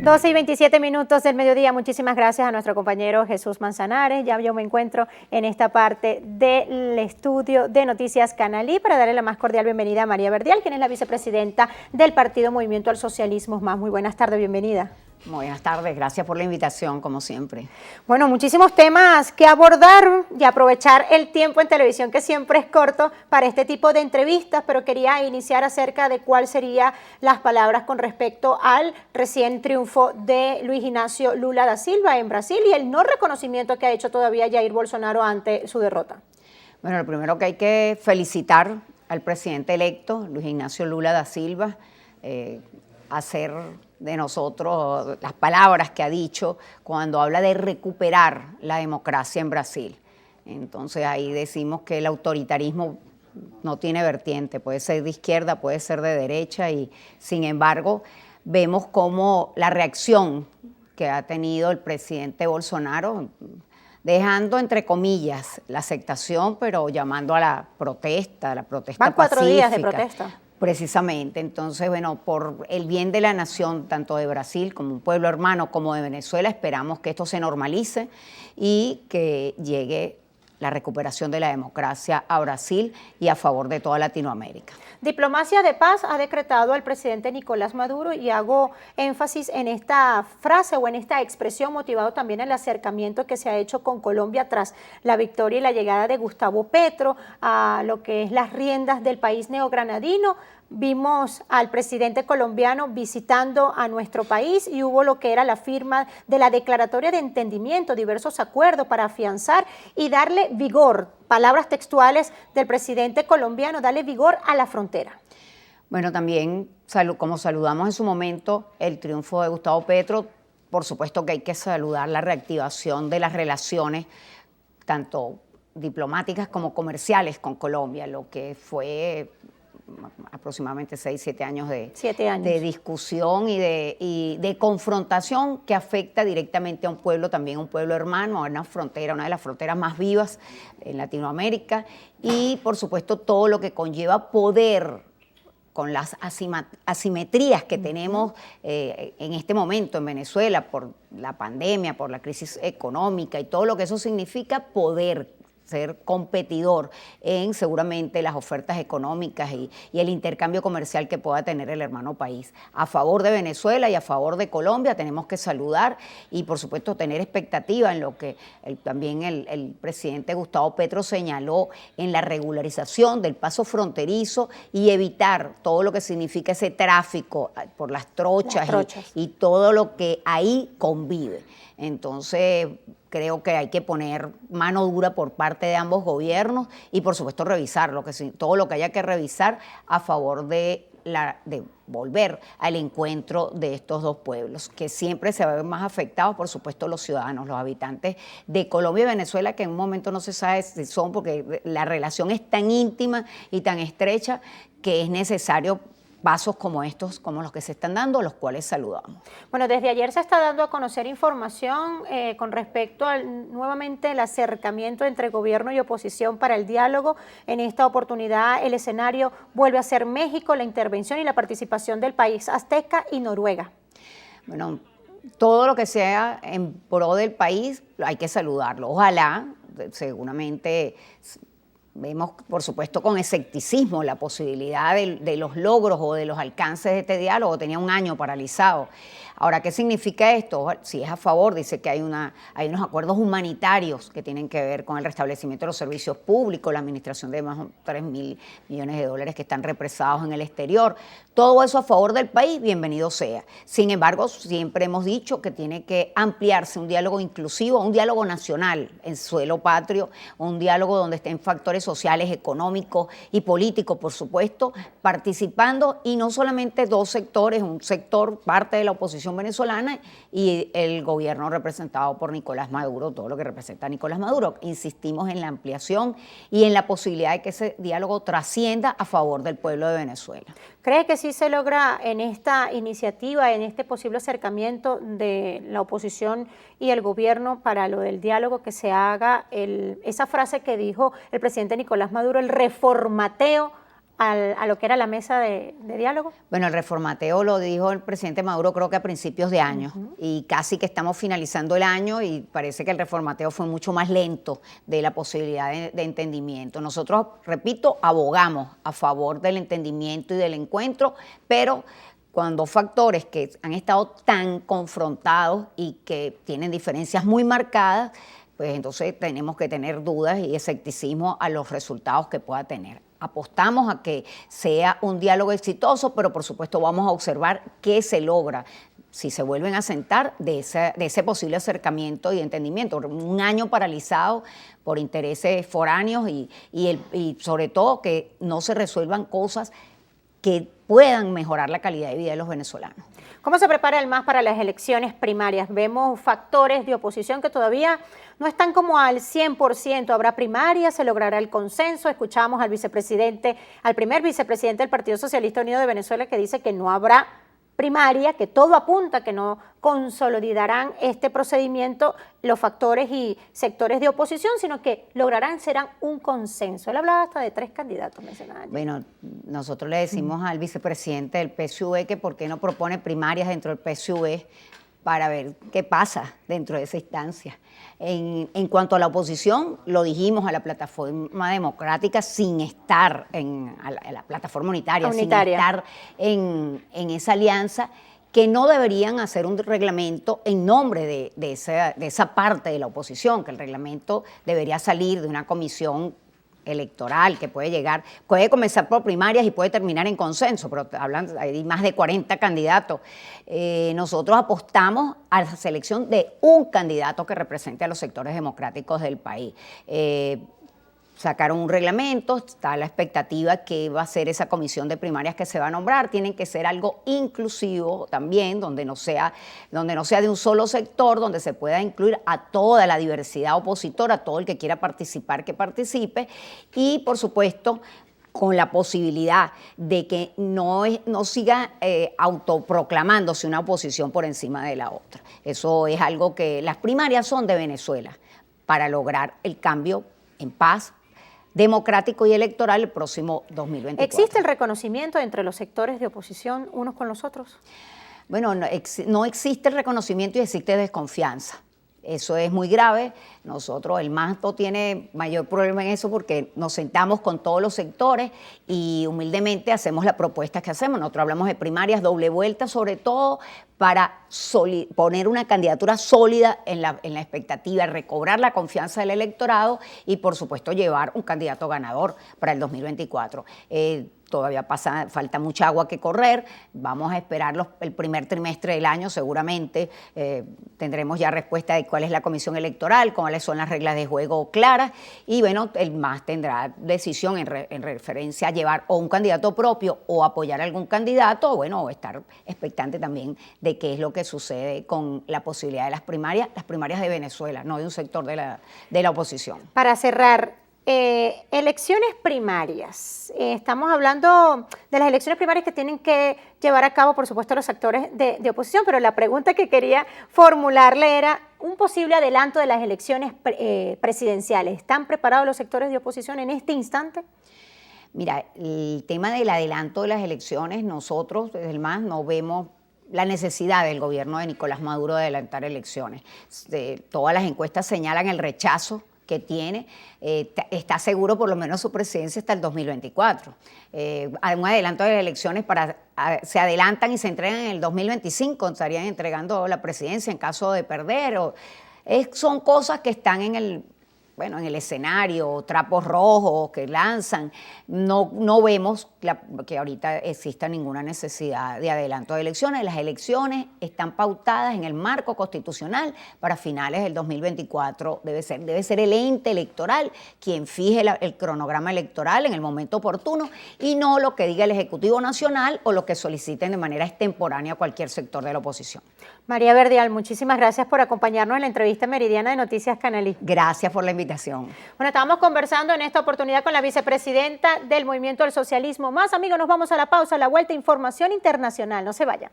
12:27 del mediodía. Muchísimas gracias a nuestro compañero Jesús Manzanares. Ya yo me encuentro en esta parte del estudio de Noticias Canal I para darle la más cordial bienvenida a María Verdial, quien es la vicepresidenta del Partido Movimiento al Socialismo Más. Muy buenas tardes, bienvenida. Buenas tardes, gracias por la invitación, como siempre. Bueno, muchísimos temas que abordar y aprovechar el tiempo en televisión, que siempre es corto para este tipo de entrevistas, pero quería iniciar acerca de cuáles serían las palabras con respecto al recién triunfo de Luis Ignacio Lula da Silva en Brasil y el no reconocimiento que ha hecho todavía Jair Bolsonaro ante su derrota. Bueno, lo primero que hay que felicitar al presidente electo, Luis Ignacio Lula da Silva, hacer de nosotros las palabras que ha dicho cuando habla de recuperar la democracia en Brasil. Entonces ahí decimos que el autoritarismo no tiene vertiente, puede ser de izquierda, puede ser de derecha, y sin embargo vemos cómo la reacción que ha tenido el presidente Bolsonaro, dejando entre comillas la aceptación, pero llamando a la protesta pacífica. Van 4 días de protesta. Precisamente, entonces, bueno, por el bien de la nación, tanto de Brasil como un pueblo hermano, como de Venezuela, esperamos que esto se normalice y que llegue la recuperación de la democracia a Brasil y a favor de toda Latinoamérica. Diplomacia de paz ha decretado el presidente Nicolás Maduro, y hago énfasis en esta frase o en esta expresión, motivado también en el acercamiento que se ha hecho con Colombia tras la victoria y la llegada de Gustavo Petro a lo que es las riendas del país neogranadino. Vimos al presidente colombiano visitando a nuestro país y hubo lo que era la firma de la declaratoria de entendimiento, diversos acuerdos para afianzar y darle vigor, palabras textuales del presidente colombiano, darle vigor a la frontera. Bueno, también como saludamos en su momento el triunfo de Gustavo Petro, por supuesto que hay que saludar la reactivación de las relaciones, tanto diplomáticas como comerciales con Colombia, lo que fue aproximadamente 6-7 años de discusión y de confrontación que afecta directamente a un pueblo, también un pueblo hermano, a una frontera, una de las fronteras más vivas en Latinoamérica, y por supuesto todo lo que conlleva poder con las asimetrías que tenemos en este momento en Venezuela por la pandemia, por la crisis económica y todo lo que eso significa, poder ser competidor en seguramente las ofertas económicas y el intercambio comercial que pueda tener el hermano país. A favor de Venezuela y a favor de Colombia tenemos que saludar y por supuesto tener expectativa en lo que también el presidente Gustavo Petro señaló en la regularización del paso fronterizo y evitar todo lo que significa ese tráfico por las trochas. Y todo lo que ahí convive. Entonces, creo que hay que poner mano dura por parte de ambos gobiernos y, por supuesto, revisar todo lo que haya que revisar a favor de volver al encuentro de estos dos pueblos, que siempre se ven más afectados, por supuesto, los ciudadanos, los habitantes de Colombia y Venezuela, que en un momento no se sabe si son, porque la relación es tan íntima y tan estrecha que es necesario pasos como estos, como los que se están dando, los cuales saludamos. Bueno, desde ayer se está dando a conocer información con respecto al nuevamente el acercamiento entre gobierno y oposición para el diálogo. En esta oportunidad el escenario vuelve a ser México, la intervención y la participación del país azteca y Noruega. Bueno, todo lo que sea en pro del país hay que saludarlo. Ojalá, seguramente vemos, por supuesto, con escepticismo la posibilidad de los logros o de los alcances de este diálogo. Tenía un año paralizado. Ahora, ¿qué significa esto? Si es a favor, dice que hay unos acuerdos humanitarios que tienen que ver con el restablecimiento de los servicios públicos, la administración de más de 3.000 millones de dólares que están represados en el exterior. Todo eso a favor del país, bienvenido sea. Sin embargo, siempre hemos dicho que tiene que ampliarse un diálogo inclusivo, un diálogo nacional en suelo patrio, un diálogo donde estén factores sociales, económicos y políticos, por supuesto, participando, y no solamente dos sectores, un sector, parte de la oposición venezolana y el gobierno representado por Nicolás Maduro, todo lo que representa a Nicolás Maduro. Insistimos en la ampliación y en la posibilidad de que ese diálogo trascienda a favor del pueblo de Venezuela. ¿Cree que sí se logra en esta iniciativa, en este posible acercamiento de la oposición y el gobierno para lo del diálogo, que se haga esa frase que dijo el presidente Nicolás Maduro, el reformateo a lo que era la mesa de diálogo? Bueno, el reformateo lo dijo el presidente Maduro creo que a principios de año y casi que estamos finalizando el año y parece que el reformateo fue mucho más lento de la posibilidad de entendimiento. Nosotros, repito, abogamos a favor del entendimiento y del encuentro, pero cuando factores que han estado tan confrontados y que tienen diferencias muy marcadas, pues entonces tenemos que tener dudas y escepticismo a los resultados que pueda tener. Apostamos a que sea un diálogo exitoso, pero por supuesto vamos a observar qué se logra si se vuelven a sentar de ese posible acercamiento y entendimiento. Un año paralizado por intereses foráneos y sobre todo que no se resuelvan cosas que puedan mejorar la calidad de vida de los venezolanos. ¿Cómo se prepara el MAS para las elecciones primarias? Vemos factores de oposición que todavía no están como al 100%. ¿Habrá primarias? ¿Se logrará el consenso? Escuchamos al primer vicepresidente del Partido Socialista Unido de Venezuela que dice que no habrá primaria, que todo apunta que no consolidarán este procedimiento los factores y sectores de oposición, sino que serán un consenso. Él hablaba hasta de 3 candidatos, mencionaba. Bueno, nosotros le decimos al vicepresidente del PSUV que por qué no propone primarias dentro del PSUV para ver qué pasa dentro de esa instancia. En cuanto a la oposición, lo dijimos a la plataforma democrática sin estar a la plataforma unitaria, sin estar en esa alianza, que no deberían hacer un reglamento en nombre de esa parte de la oposición, que el reglamento debería salir de una comisión electoral que puede comenzar por primarias y puede terminar en consenso, pero hay más de 40 candidatos. Nosotros apostamos a la selección de un candidato que represente a los sectores democráticos del país. Sacaron un reglamento, está la expectativa que va a ser esa comisión de primarias que se va a nombrar, tienen que ser algo inclusivo también, donde no sea de un solo sector, donde se pueda incluir a toda la diversidad opositora, a todo el que quiera participar, que participe, y por supuesto con la posibilidad de que no siga autoproclamándose una oposición por encima de la otra. Eso es algo que las primarias son de Venezuela, para lograr el cambio en paz, democrático y electoral el próximo 2024. ¿Existe el reconocimiento entre los sectores de oposición unos con los otros? Bueno, no existe el reconocimiento y existe desconfianza. Eso es muy grave. Nosotros, el MAS no tiene mayor problema en eso porque nos sentamos con todos los sectores y humildemente hacemos la propuesta que hacemos. Nosotros hablamos de primarias, doble vuelta, sobre todo para poner una candidatura sólida en la expectativa, recobrar la confianza del electorado y, por supuesto, llevar un candidato ganador para el 2024. Todavía falta mucha agua que correr, vamos a esperar el primer trimestre del año, seguramente tendremos ya respuesta de cuál es la comisión electoral, cuáles son las reglas de juego claras y bueno, el MAS tendrá decisión en referencia a llevar o un candidato propio o apoyar a algún candidato, o estar expectante también de qué es lo que sucede con la posibilidad de las primarias de Venezuela, no de un sector de la oposición. Para cerrar, elecciones primarias. Estamos hablando de las elecciones primarias que tienen que llevar a cabo, por supuesto, los actores de oposición, pero la pregunta que quería formularle era un posible adelanto de las elecciones presidenciales. ¿Están preparados los sectores de oposición en este instante? Mira, el tema del adelanto de las elecciones, nosotros desde el MAS no vemos la necesidad del gobierno de Nicolás Maduro de adelantar elecciones. Todas las encuestas señalan el rechazo que tiene, está seguro por lo menos su presidencia hasta el 2024. Un adelanto de las elecciones se adelantan y se entregan en el 2025, estarían entregando la presidencia en caso de perder. Son cosas que están en el escenario, trapos rojos que lanzan. No vemos que ahorita exista ninguna necesidad de adelanto de elecciones. Las elecciones están pautadas en el marco constitucional para finales del 2024. Debe ser el ente electoral quien fije el cronograma electoral en el momento oportuno y no lo que diga el Ejecutivo Nacional o lo que soliciten de manera extemporánea cualquier sector de la oposición. María Verdial, muchísimas gracias por acompañarnos en la entrevista meridiana de Noticias Canalí. Gracias por la invitación. Bueno, estábamos conversando en esta oportunidad con la vicepresidenta del Movimiento al Socialismo Más. Amigos, nos vamos a la pausa, a la vuelta, información internacional. No se vayan.